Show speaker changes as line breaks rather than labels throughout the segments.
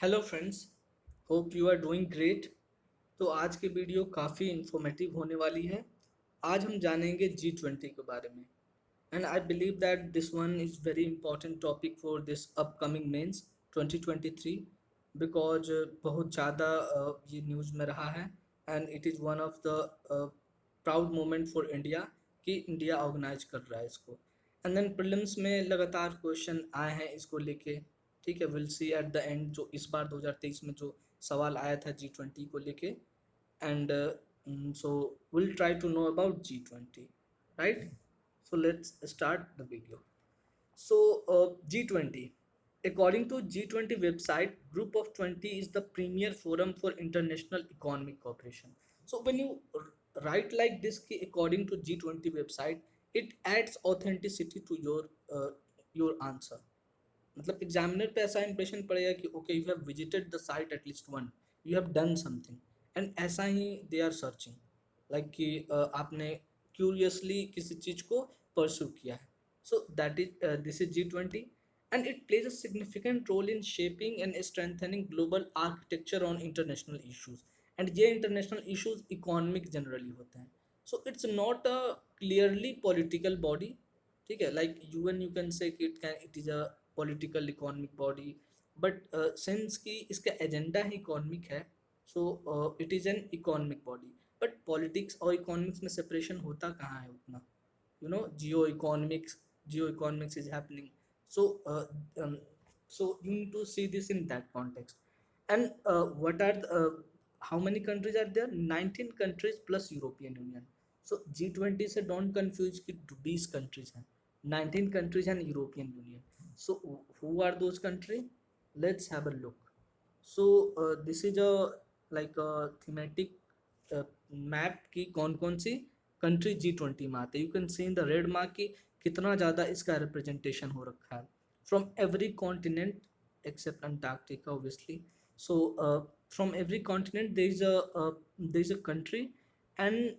Hello friends, hope you are doing great. तो आज की वीडियो काफ़ी इन्फॉर्मेटिव होने वाली है। आज हम जानेंगे G20 के बारे में। And I believe that this one is very important topic for this upcoming mains 2023 because बहुत ज़्यादा ये न्यूज़ में रहा है। And it is one of the proud moment for India कि इंडिया ऑर्गेनाइज कर रहा है इसको। एंड देन प्रीलिम्स में लगातार क्वेश्चन आए हैं इसको लेके। ठीक है, will see at the end जो इस बार 2023 में जो सवाल आया था G20 को लेके। And so will try to know about G20, right? So let's start the video. So G20, according to G20 website, Group of 20 is the premier forum for international economic cooperation. So when you write like this, ki according to G20 website, it adds authenticity to your answer. मतलब examiner पे ऐसा impression पड़ेगा कि okay you have visited the site at least one, you have done something. And ऐसा ही they are searching, like कि आपने curiously किसी चीज़ को परस्यू किया है। So that is this is G20 and it plays a significant role in shaping and strengthening global architecture on international issues. And ये इंटरनेशनल इशूज़ इकोनॉमिक जनरली होते हैं। So it's not a clearly political body. ठीक है, like UN, you can say कि it is a political economic body, but since कि इसका agenda ही economic है, so it is an economic body. But politics और इकोनॉमिक्स में separation होता कहाँ है उतना? Geo economics is happening. So so you need to see this in that context. And how many countries are there? 19 countries plus European Union. So G20 से don't confuse कि 20 countries हैं, 19 countries and European Union. So who are those countries? Let's have a look. So this is a like a thematic map की कौन कौन सी country G20 में आते हैं। You can see in the red mark की कितना ज़्यादा इसका रिप्रेजेंटेशन हो रखा है from every continent except Antarctica obviously. So from every continent there is a country. And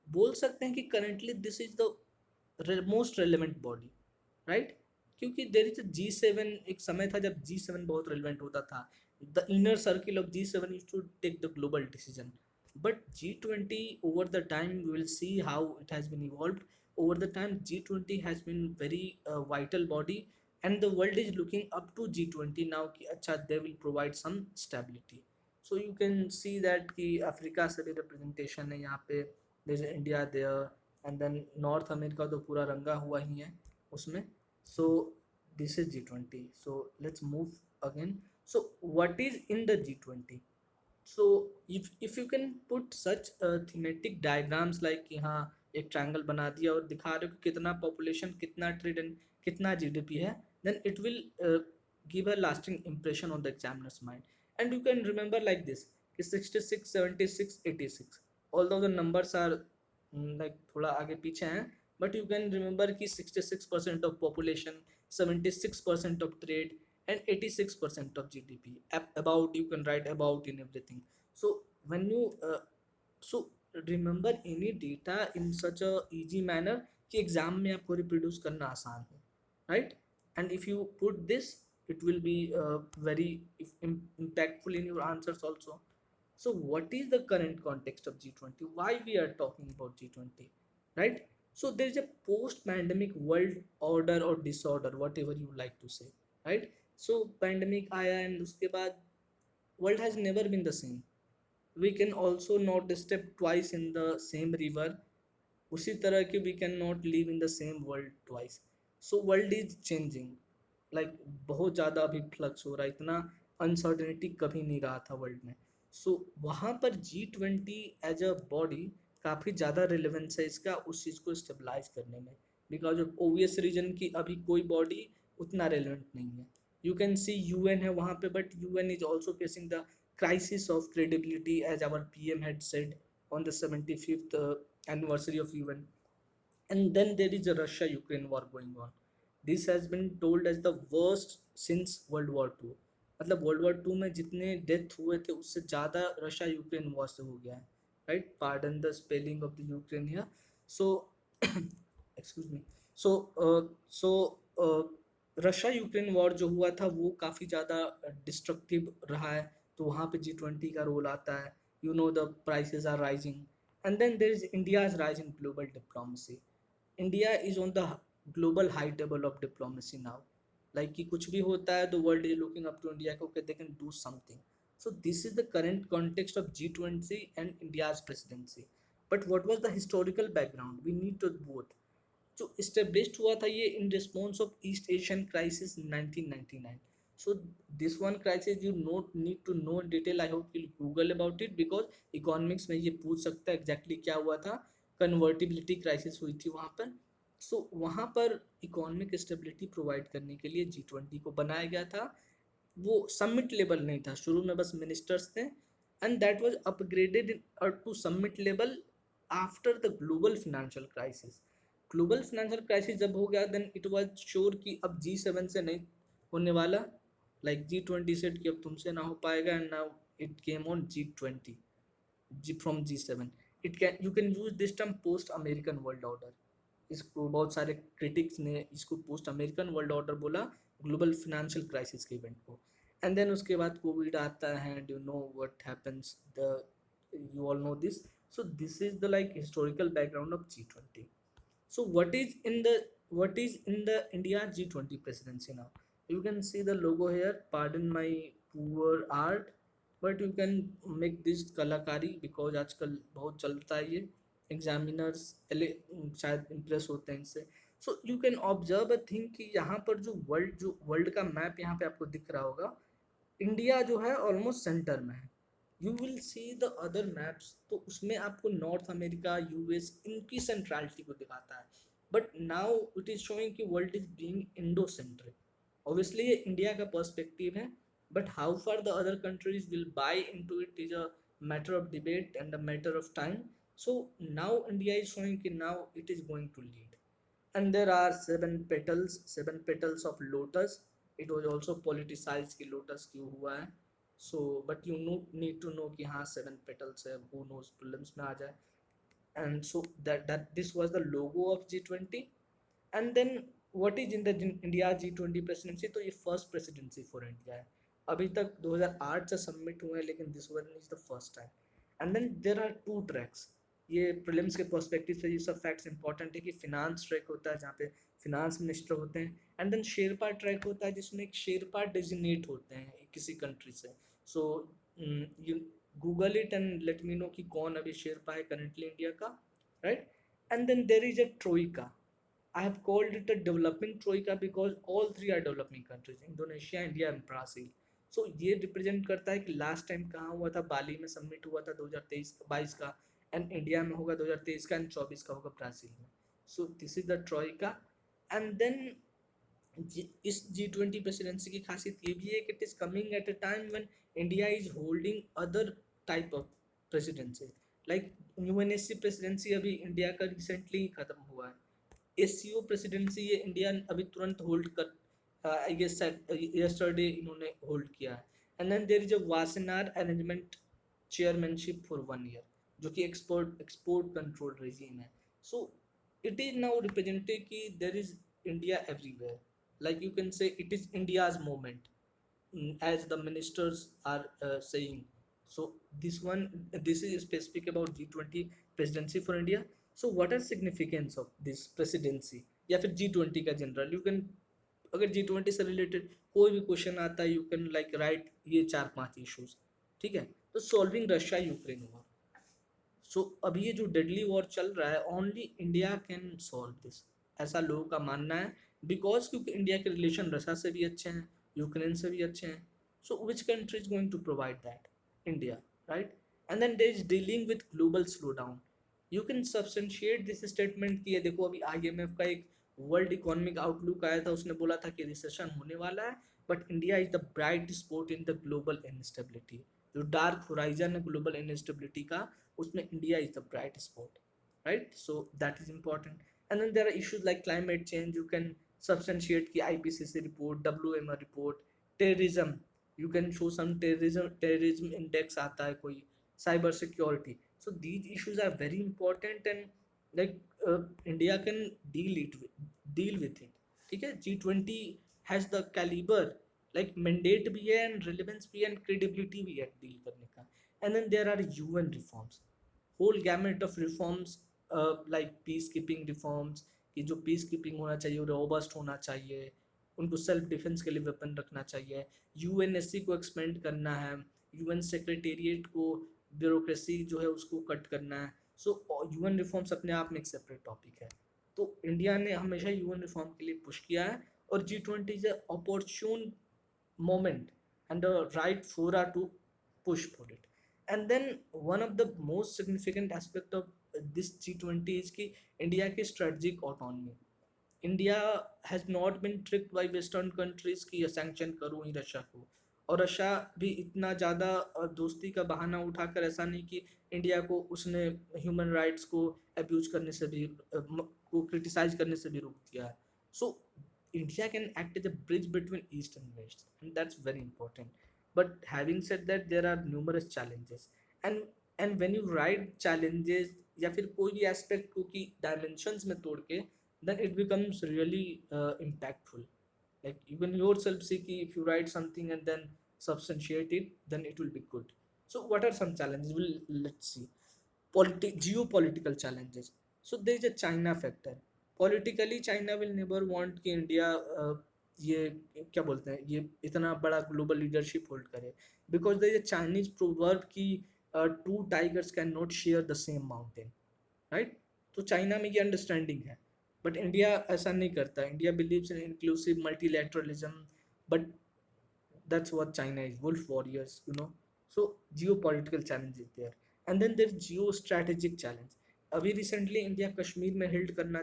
बोल सकते हैं कि currently this is the most relevant body, right? क्योंकि देर इज G7। एक समय था जब G7 बहुत रेलिवेंट होता था। The inner circle of G7 used to take the global decision, but G20 over the time we will see how it has been evolved. Over the time G20 has been very vital body, and the world is looking up to G20 now कि अच्छा they will provide some stability. So you can see that कि Africa से भी representation है यहाँ पे, there is India there, and then North America तो पूरा रंगा हुआ ही है उसमें। So this is G20. So let's move again. So what is in the G20? So if you can put such thematic diagrams like कि हाँ एक triangle बना दिया और दिखा रहे हो कि कितना पॉपुलेशन, कितना ट्रेड एंड कितना GDP है, then it will give a lasting impression on the examiner's mind. And you can remember like this कि 66, 76, 86, although the numbers are like थोड़ा आगे पीछे हैं, but you can remember कि 66% of population, 76% of trade, and 86% of GDP. About, you can write about in everything. So when you so remember any data in such a easy manner कि exam में आपको reproduce करना आसान हो, right? And if you put this, it will be very impactful in your answers also. So what is the current context of G20? Why we are talking about G20, right? So there is a post-pandemic world order or disorder, whatever you like to say, right? So pandemic आया and उसके बाद world has never been the same. We can also not step twice in the same river. उसी तरह की we can not live in the same world twice. So world is changing, like बहुत ज़्यादा अभी flux हो रहा है, इतना अनसर्टेनिटी कभी नहीं रहा था वर्ल्ड में। सो वहाँ पर G20 एज अ बॉडी काफ़ी ज़्यादा रिलेवेंस है इसका उस चीज़ को स्टेबलाइज करने में, बिकॉज ऑफ ओबियस रीजन की अभी कोई बॉडी उतना रेलिवेंट नहीं है। यू कैन सी UN है वहाँ पे, but UN is also facing the crisis of credibility, as our PM had said on the 75th anniversary of UN. And then there is a Russia Ukraine war going on. This has been told as the worst since World War II. मतलब world war to में जितने death हुए थे उससे ज़्यादा Russia Ukraine war से हो गया है, right? Pardon the spelling of the Ukraine here. So excuse me. So so Russia Ukraine war जो हुआ था वो काफ़ी ज़्यादा डिस्ट्रक्टिव रहा है, तो वहाँ पे G20 का रोल आता है. You know the prices are rising, and then there is India's rise in global diplomacy. India is on the global high table of diplomacy now. Like कि कुछ भी होता है तो world is looking up to India को कि they can do something. So this is the current context of G20 and India's presidency. But what was the historical background? We need to both. जो established हुआ था ये in response of East Asian crisis 1999. So this one crisis you don't need to know in detail. I hope you Google about it, because economics में ये पूछ सकता है exactly क्या हुआ था. कन्वर्टिबिलिटी क्राइसिस हुई थी वहाँ पर. सो वहाँ पर इकोनॉमिक स्टेबिलिटी प्रोवाइड करने के लिए G20 को बनाया गया था. वो समिट लेवल नहीं था, शुरू में बस मिनिस्टर्स थे, and that was upgraded to summit level after the global financial crisis. Global financial crisis जब हो गया देन इट वाज श्योर कि अब G7 से नहीं होने वाला. लाइक G20 सेट कि अब तुमसे ना हो पाएगा, and now it came on G20 from G7. It can you can use this term post American world order. इसको बहुत सारे क्रिटिक्स ने इसको पोस्ट अमेरिकन वर्ल्ड ऑर्डर बोला, ग्लोबल फाइनेंशियल क्राइसिस के इवेंट को. एंड देन उसके बाद कोविड आता है, and you know what happens, the you all know this. So this is the like historical background of G20. So what is in the India G20 presidency now? You can see the logo here. Pardon my poor art, but you can make this कलाकारी because आजकल बहुत चलता है ये. Examiners शायद impress होते हैं इससे. So you can observe a thing कि यहाँ पर जो वर्ल्ड का मैप यहाँ पे आपको दिख रहा होगा, इंडिया जो है ऑलमोस्ट सेंटर में है. You will see the other maps, तो उसमें आपको नॉर्थ अमेरिका, यूएस, इनकी सेंट्रलिटी को दिखाता है. But now it is showing कि world is being Indo centric. Obviously ये इंडिया का पर्सपेक्टिव है, but how far the other countries will buy into it is a matter of debate and a matter of time. So now India is showing कि now it is going to lead. And there are seven petals of lotus. It was also politicized कि lotus क्यों हुआ है. So but you need to know कि हाँ seven petals है, who knows prelims में आ जाए. And so that this was the logo of G20. And then what is in the India G20 presidency? तो ये first presidency for India है. अभी तक 2008 से सबमिट हुए हैं, लेकिन this one is the first time. And then there are two tracks. ये प्रीलिम्स के पर्सपेक्टिव से ये सब फैक्ट्स इंपॉर्टेंट है कि फिनांस ट्रैक होता है जहाँ पे फिनांस मिनिस्टर होते हैं, एंड देन शेरपा ट्रैक होता है जिसमें एक शेरपा डेजिग्नेट होते हैं किसी कंट्री से. So you Google it and let me know कि कौन अभी शेरपा है करेंटली इंडिया का, right. And then there is a troika. I have called it a developing troika because all three are developing countries: Indonesia, India and Brazil. So ये represent करता है कि last time कहाँ हुआ था, बाली में सबमिट हुआ था 2023-22 का, एंड इंडिया में होगा 2023 का, एंड 24 का होगा ब्राज़ील में. So this is the troika. And then इस G20 प्रेसिडेंसी की खासियत ये भी है कि it is coming at a time when India is holding other type of presidency. Like UNSC presidency अभी इंडिया का रिसेंटली खत्म हुआ है. एससीओ प्रेसिडेंसी ये इंडिया अभी तुरंत होल्ड कर, आई गेस यस्टरडे इन्होंने होल्ड किया है. And then there is a Wassenaar arrangement chairmanship for 1 year, जो कि एक्सपोर्ट कंट्रोल रेजिम है. So it is now represented कि there is India everywhere. Like you can say it is India's moment, as the ministers are saying. So this is specific about G20 presidency for India. So what are significance of this presidency या फिर G20 का general? You can अगर G20 से related कोई भी question आता है you can like right ये 4-5 इश्यूज. ठीक है, तो सॉल्विंग रशिया यूक्रेन वॉर. सो अभी ये जो डेडली वॉर चल रहा है only India can solve this, ऐसा लोगों का मानना है. बिकॉज क्योंकि इंडिया के रिलेशन रशिया से भी अच्छे हैं, यूक्रेन से भी अच्छे हैं. So which country is going to provide that? India, right. And then there is dealing with global slow down. You can substantiate this statement कि ये देखो अभी IMF का एक वर्ल्ड इकोनॉमिक आउटलुक आया था, उसने बोला था कि रिसेशन होने वाला है, but India is the bright spot in the global instability. जो डार्क होराइजन है ग्लोबल इनस्टेबिलिटी का, उसमें India is the bright spot, right. So that is important. And then there are issues like climate change. You can substantiate की IPCC report, WMO report. Terrorism, you can show some terrorism index आता है कोई. Cyber security. So these issues are very important, and like India can deal with it. ठीक है, G20 has the calibre, like mandate भी है and relevance भी है and credibility भी है डील करने का. And then there are UN reforms, whole gamut of reforms, like peacekeeping reforms, कि जो पीस कीपिंग होना चाहिए वो रोबस्ट होना चाहिए, उनको सेल्फ डिफेंस के लिए वेपन रखना चाहिए, यूएनएससी को एक्सपेंड करना है, यूएन सेक्रेटेरिएट को ब्यूरोक्रेसी जो है उसको कट करना है. सो यूएन रिफॉर्म्स अपने आप में एक सेपरेट टॉपिक है. तो इंडिया ने हमेशा यूएन रिफॉर्म के लिए पुश किया है, और G20 is opportune moment and the right fora to push for it. And then one of the most significant aspect of this G20 is कि इंडिया की strategic autonomy. India has not been tricked by western countries की sanction करो ही Russia को, और Russia भी इतना ज़्यादा दोस्ती का बहाना उठाकर ऐसा नहीं कि इंडिया को उसने ह्यूमन राइट्स को अब्यूज करने से भी को क्रिटिसाइज करने से भी रोक दिया है. So India can act as a bridge between east and west and that's very important. But having said that there are numerous challenges, and when you write challenges या फिर कोई भी एस्पेक्ट को की डायमेंशंस में तोड़ के, then it becomes really impactful. Like you can yourself see ki if you write something and then substantiate it, then it will be good. So what are some challenges? Let's see. Geopolitical challenges. So there is a China factor. Politically, China will never want कि India ये क्या बोलते हैं ये इतना बड़ा global leadership hold करे, because there is a Chinese proverb कि two tigers can not share the same mountain, right. तो चाइना में ये अंडरस्टैंडिंग है, बट इंडिया ऐसा नहीं करता. India believes in inclusive multilateralism, but that's what China is, wolf warriors, you know. So geopolitical challenge is there, and then there's geostrategic challenge. अभी recently India Kashmir में held करना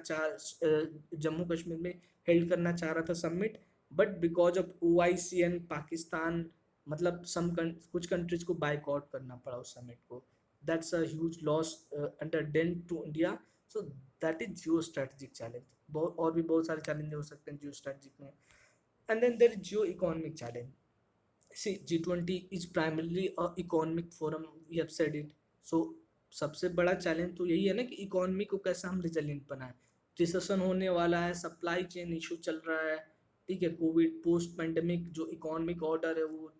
जम्मू कश्मीर में हेल्ड करना चाह रहा था summit, but because of OIC and Pakistan, मतलब कुछ कंट्रीज को बाइकआउट करना पड़ा उस समिट को. That's a huge loss and a dent to India. So that is geostrategic challenge. बहुत और भी बहुत सारे चैलेंज हो सकते हैं जियो स्ट्रेटेजिक में. And then there is geoeconomic challenge. See, G20 is primarily a economic forum, we have said it. So सबसे बड़ा चैलेंज तो यही है ना कि इकोनॉमी को कैसे हम रिजिलेंट बनाएं. रिसेशन होने वाला है, सप्लाई चेन इशू चल रहा है, ठीक है, कोविड पोस्ट पेंडेमिक जो इकोनॉमिक ऑर्डर है वो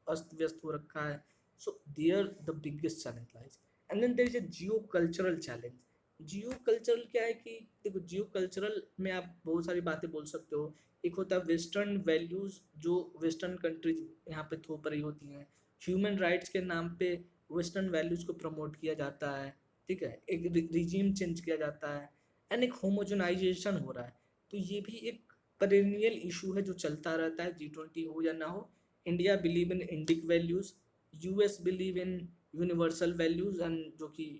अस्त व्यस्त हो रखा है. So there the biggest challenge lies. And then there is a geocultural challenge. Geocultural क्या है कि देखो, जियो कल्चरल में आप बहुत सारी बातें बोल सकते हो. एक होता है वेस्टर्न वैल्यूज जो वेस्टर्न कंट्रीज यहाँ पे थोप रही होती हैं. ह्यूमन राइट्स के नाम पे वेस्टर्न वैल्यूज को प्रमोट किया जाता है, ठीक है, एक रिजीम चेंज किया जाता है, एंड एक होमोजेनाइजेशन हो रहा है. तो ये भी एक पेरेनियल इशू है जो चलता रहता है, G20 हो या ना हो. India believe in Indic values, US believe in universal values, and जो कि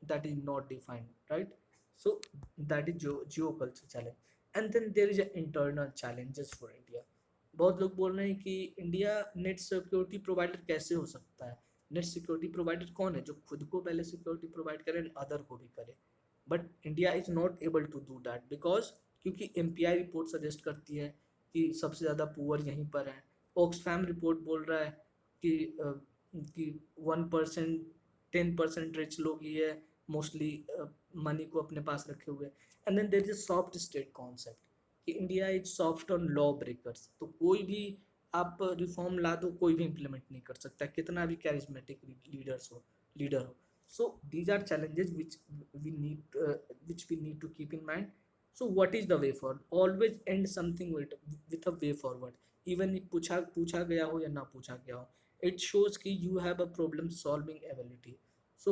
that is not defined, right. So that is geoculture challenge. And then there is internal challenges for India. बहुत लोग बोल रहे हैं कि इंडिया नेट सिक्योरिटी प्रोवाइडर कैसे हो सकता है. नेट सिक्योरिटी प्रोवाइडर कौन है जो खुद को पहले सिक्योरिटी प्रोवाइड करे एंड अदर को भी करे. But India is not able to do that because क्योंकि MPI रिपोर्ट सजेस्ट करती है कि सबसे ज़्यादा पुअर यहीं पर है. ऑक्सफैम रिपोर्ट बोल रहा है कि 1%, 10% रिच लोग ही है मोस्टली मनी को अपने पास रखे हुए. And then there is a soft state concept कि India is soft on law breakers. तो कोई भी आप रिफॉर्म ला दो, कोई भी इम्प्लीमेंट नहीं कर सकता, कितना भी कैरिज्मेटिक लीडर हो. So these are challenges which we need to keep in mind. So what is the way forward? Always end something with a way forward. Even if पूछा गया हो या ना पूछा गया हो, it shows कि you have a problem solving ability. So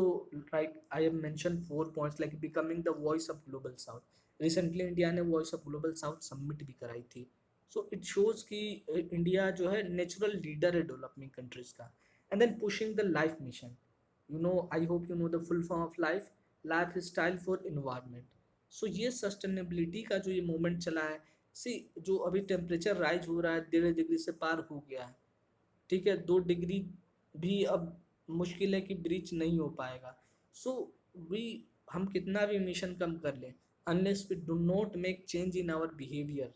like I have mentioned 4 points like becoming the voice of global south. Recently India ने voice of global south submit भी कराई थी. सो इट शोज कि India जो है natural leader है developing countries का. And then pushing the life mission. You know, I hope you know the full form of life style for environment. So ये sustainability का जो ये मूवमेंट चला है, सी जो अभी टेम्परेचर राइज हो रहा है 1.5 डिग्री से पार हो गया है, ठीक है, 2 डिग्री भी अब मुश्किल है कि ब्रीच नहीं हो पाएगा. सो वी हम कितना भी इमिशन कम कर लें, unless we do not make change in our behavior,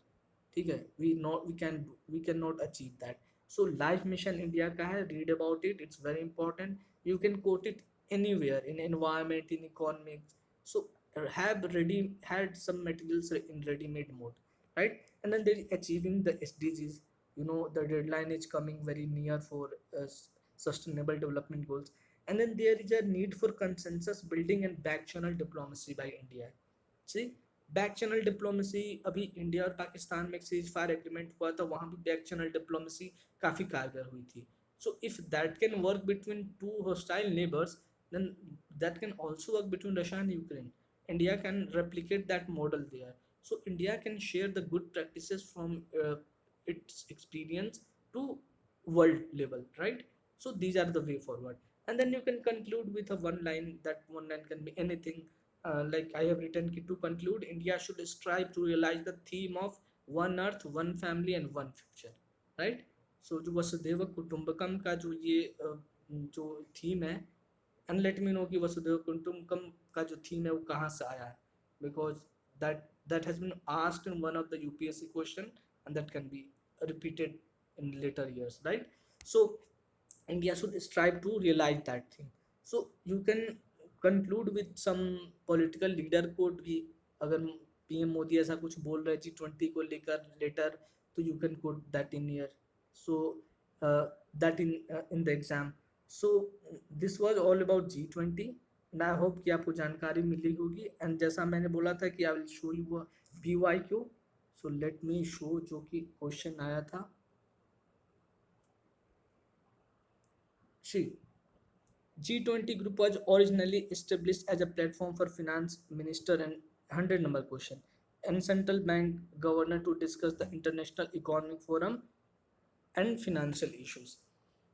ठीक है, we cannot achieve that. So life mission India का है, read about it, it's very important. You can quote it anywhere in environment, in economics. So have ready had some materials in ready made mode. right? And then there is achieving the SDGs. You know, the deadline is coming very near for sustainable development goals. And then there is a need for consensus building and back channel diplomacy by India. See, back channel diplomacy, अभी India और पाकिस्तान में cease fire agreement हुआ था, वहां भी back channel diplomacy काफी कारगर हुई थी. So if that can work between two hostile neighbors, then that can also work between Russia and Ukraine. India can replicate that model there. So India can share the good practices from its experience to world level, right? So these are the way forward. And then you can conclude with a one line. That one line can be anything. Like I have written, to conclude, India should strive to realize the theme of one earth, one family and one future, right? सो जो वसुधैव कुटुंबकम का जो ये जो theme है, and let me know कि वसुधैव कुटुंबकम का जो थीम है वो कहाँ से आया है, because that has been asked in one of the UPSC question, and that can be repeated in later years, right? So India should strive to realize that thing. So you can conclude with some political leader quote भी, अगर PM Modi ऐसा कुछ बोल रहे G20 को लेकर letter, तो you can quote that in here. So that in the exam. So this was all about G20, and I hope कि आपको जानकारी मिली होगी. एंड जैसा मैंने बोला था कि I will show you PYQ. So let me show जो कि क्वेश्चन आया था. See, G20 group was originally established as a platform for finance minister and 100 number question and central bank governor to discuss the international economic forum and financial issues.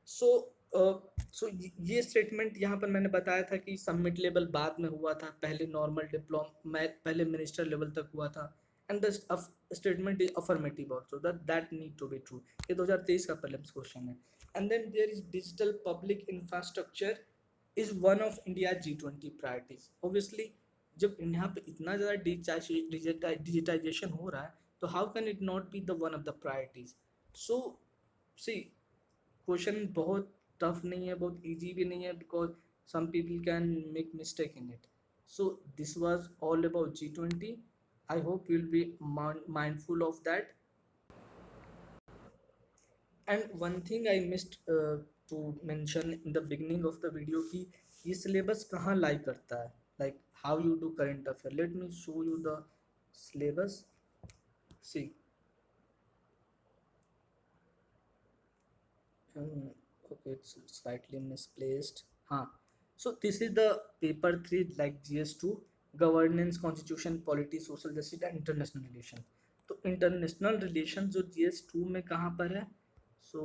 So ये statement यहाँ पर मैंने बताया था कि summit level बाद में हुआ था, पहले नॉर्मल डिप्लोम पहले मिनिस्टर लेवल तक हुआ था. And the statement is affirmative also, that need to be true. ये 2023 का प्रीलिम्स क्वेश्चन है. And then there is digital public infrastructure is one of India G20 priorities. Obviously जब यहाँ पे इतना ज़्यादा डिजिटाइजेशन हो रहा है, तो how can it not be the one of the priorities. So see, question बहुत टफ नहीं है, बहुत इजी भी नहीं है, because some people can make mistake in it. So this was all about G20. I hope you will be mindful of that. And one thing I missed to mention in the beginning of the video कि ये syllabus कहाँ lie करता है, like how you do current affair. Let me show you the syllabus. See, okay, it's slightly misplaced. So this is the paper 3, like GS2, governance, constitution, polity, social justice and international relation. तो international relation जो GS2 में कहाँ पर है. सो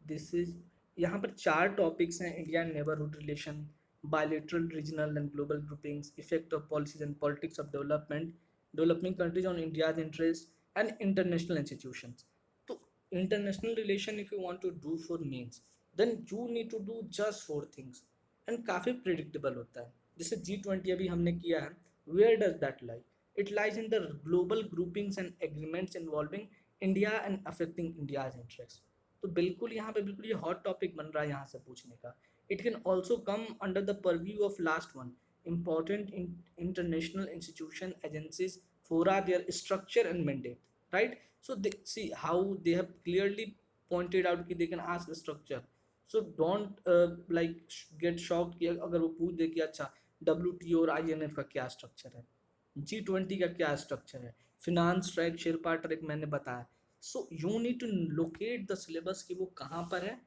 this is, यहाँ पर 4 topics हैं: India neighbourhood relation, bilateral, regional and global groupings, effect of policies and politics of development, developing countries on India's interest, and international institutions. तो international relation if you want to do for means, then you need to do just 4 things, and काफ़ी predictable होता है. जैसे G20 अभी हमने किया है, where does that lie? It lies in the global groupings and agreements involving India and affecting India's interests. तो बिल्कुल यहाँ पे बिल्कुल ये हॉट टॉपिक बन रहा है यहाँ से पूछने का. It can also come under the purview of last one, important international institution, agencies, fora, their structure and mandate, right? So they see how they have clearly pointed out कि they can ask the structure. So don't get shocked कि अगर वो पूछ दे कि अच्छा WTO और INF का क्या स्ट्रक्चर है, G20 का क्या स्ट्रक्चर है, फिनांस ट्रैक, शेरपा ट्रैक मैंने बताया. So you need to locate the syllabus कि वो कहाँ पर है.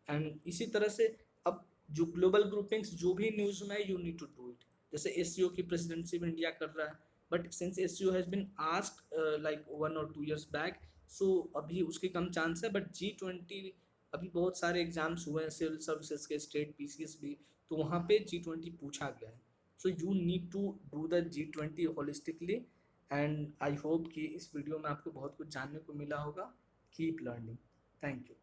एंड इसी तरह से अब जो ग्लोबल ग्रुपिंग्स जो भी न्यूज़ में है, you need to do it. जैसे एससीओ की प्रेसिडेंसी में इंडिया कर रहा है, but since SCO has been asked like 1 or 2 years back, so अभी उसके कम चांस है. बट G20 अभी बहुत सारे एग्जाम्स हुए हैं सिविल सर्विसेज के, स्टेट PCS भी, तो वहाँ पे G20 पूछा गया है. So you need to do the G20 holistically. And I hope कि इस वीडियो में आपको बहुत कुछ जानने को मिला होगा. Keep learning. Thank you.